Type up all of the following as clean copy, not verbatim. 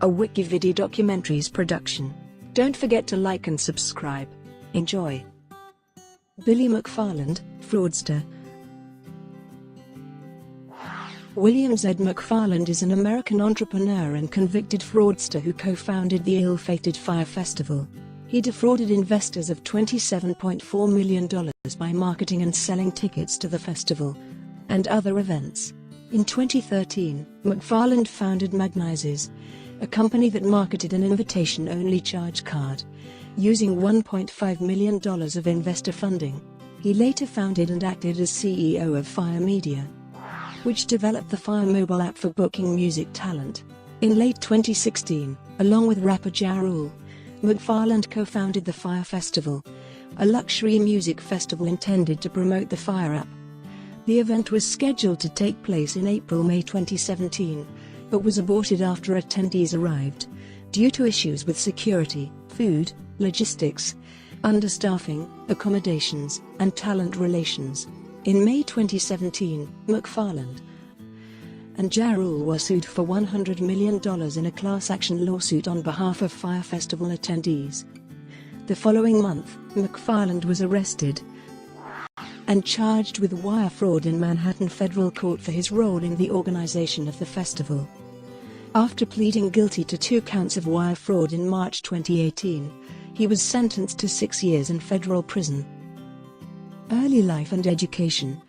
a WikiVidi documentaries production. Don't forget to like and subscribe. Enjoy. Billy McFarland, fraudster. William Z. McFarland is an American entrepreneur and convicted fraudster who co-founded the ill-fated Fyre Festival. He defrauded investors of $27.4 million by marketing and selling tickets to the festival and other events. In 2013, McFarland founded Magnises, a company that marketed an invitation-only charge card, using $1.5 million of investor funding. He later founded and acted as CEO of Fyre Media, which developed the Fyre mobile app for booking music talent. In late 2016, along with rapper Ja Rule, McFarland co-founded the Fyre Festival, a luxury music festival intended to promote the Fyre app. The event was scheduled to take place in April-May 2017, but was aborted after attendees arrived, due to issues with security, food, logistics, understaffing, accommodations, and talent relations. In May 2017, McFarland and Ja Rule were sued for $100 million in a class action lawsuit on behalf of Fyre Festival attendees. The following month, McFarland was arrested and charged with wire fraud in Manhattan federal court for his role in the organization of the festival. After pleading guilty to 2 counts of wire fraud in March 2018, he was sentenced to 6 years in federal prison. Early life and education.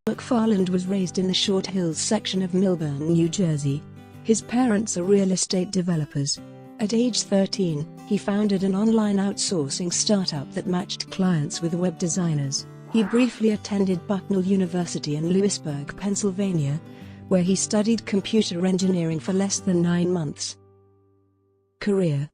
McFarland was raised in the Short Hills section of Millburn, New Jersey. His parents are real estate developers. At age 13, he founded an online outsourcing startup that matched clients with web designers. He briefly attended Bucknell University in Lewisburg, Pennsylvania, where he studied computer engineering for less than 9 months. Career.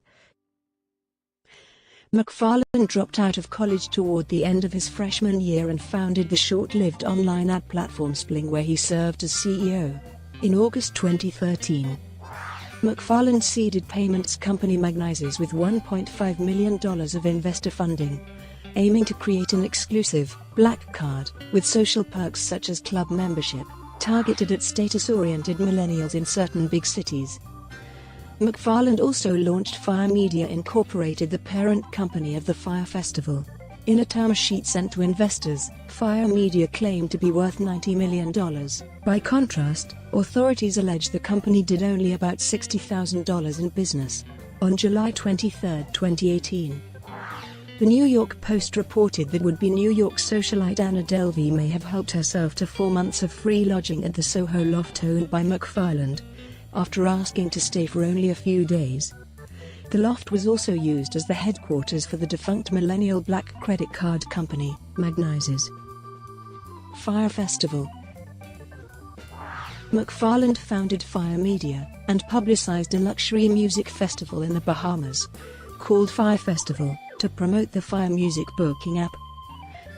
McFarland dropped out of college toward the end of his freshman year and founded the short-lived online ad platform Spling, where he served as CEO. In August 2013, McFarland seeded payments company Magnises with $1.5 million of investor funding, aiming to create an exclusive, black card, with social perks such as club membership, targeted at status-oriented millennials in certain big cities. McFarland also launched Fyre Media Incorporated, the parent company of the Fyre Festival. In a term sheet sent to investors, Fyre Media claimed to be worth $90 million. By contrast, authorities allege the company did only about $60,000 in business. On July 23, 2018, the New York Post reported that would-be New York socialite Anna Delvey may have helped herself to 4 months of free lodging at the Soho loft owned by McFarland, after asking to stay for only a few days. The loft was also used as the headquarters for the defunct millennial black credit card company, Magnises. Fyre Festival. McFarland founded Fyre Media and publicized a luxury music festival in the Bahamas, called Fyre Festival, to promote the Fyre music booking app.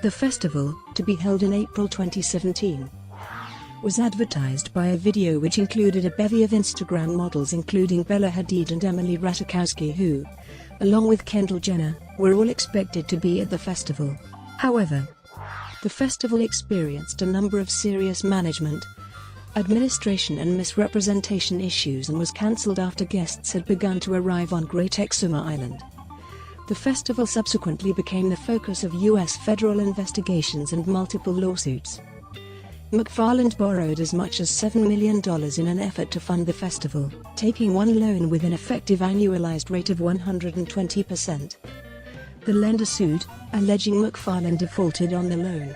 The festival, to be held in April 2017, was advertised by a video which included a bevy of Instagram models including Bella Hadid and Emily Ratajkowski, who, along with Kendall Jenner, were all expected to be at the festival. However, the festival experienced a number of serious management, administration and misrepresentation issues and was cancelled after guests had begun to arrive on Great Exuma Island. The festival subsequently became the focus of U.S. federal investigations and multiple lawsuits. McFarland borrowed as much as $7 million in an effort to fund the festival, taking one loan with an effective annualized rate of 120%. The lender sued, alleging McFarland defaulted on the loan.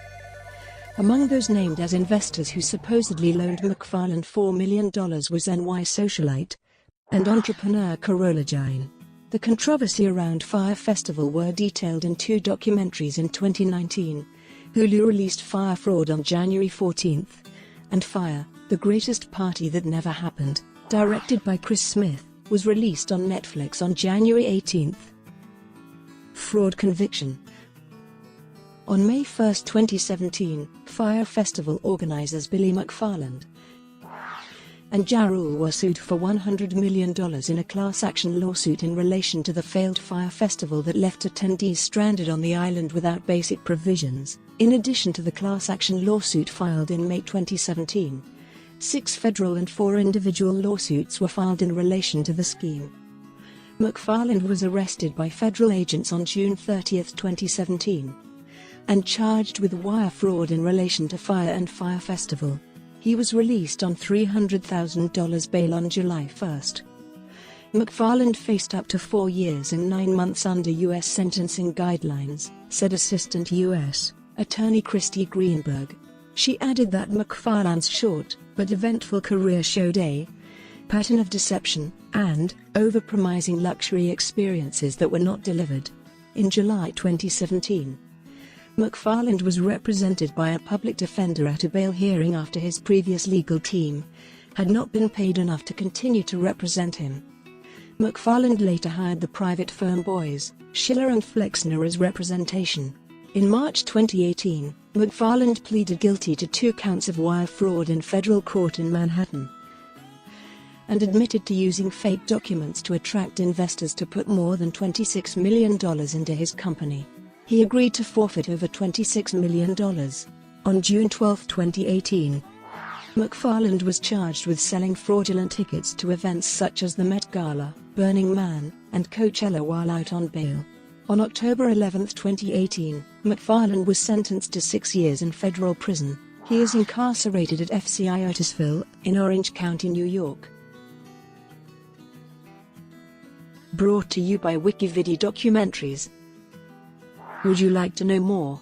Among those named as investors who supposedly loaned McFarland $4 million was NY socialite and entrepreneur Carola Jine. The controversy around Fyre Festival were detailed in 2 documentaries in 2019. Hulu released Fyre Fraud on January 14, and Fyre, The Greatest Party That Never Happened, directed by Chris Smith, was released on Netflix on January 18. Fraud conviction. On May 1, 2017, Fyre Festival organizers Billy McFarland and Ja Rule were sued for $100 million in a class action lawsuit in relation to the failed Fyre Festival that left attendees stranded on the island without basic provisions. In addition to the class action lawsuit filed in May 2017, 6 federal and 4 individual lawsuits were filed in relation to the scheme. McFarland was arrested by federal agents on June 30, 2017, and charged with wire fraud in relation to Fyre and Fyre Festival. He was released on $300,000 bail on July 1. McFarland faced up to 4 years and 9 months under U.S. sentencing guidelines, said Assistant U.S. Attorney Christy Greenberg. She added that McFarland's short but eventful career showed a pattern of deception and overpromising luxury experiences that were not delivered. In July 2017, McFarland was represented by a public defender at a bail hearing after his previous legal team had not been paid enough to continue to represent him. McFarland later hired the private firm Boys, Schiller and Flexner as representation. In March 2018, McFarland pleaded guilty to 2 counts of wire fraud in federal court in Manhattan and admitted to using fake documents to attract investors to put more than $26 million into his company. He agreed to forfeit over $26 million. On June 12, 2018, McFarland was charged with selling fraudulent tickets to events such as the Met Gala, Burning Man, and Coachella while out on bail. On October 11, 2018, McFarland was sentenced to 6 years in federal prison. He is incarcerated at FCI Otisville, in Orange County, New York. Brought to you by WikiVidi Documentaries. Would you like to know more?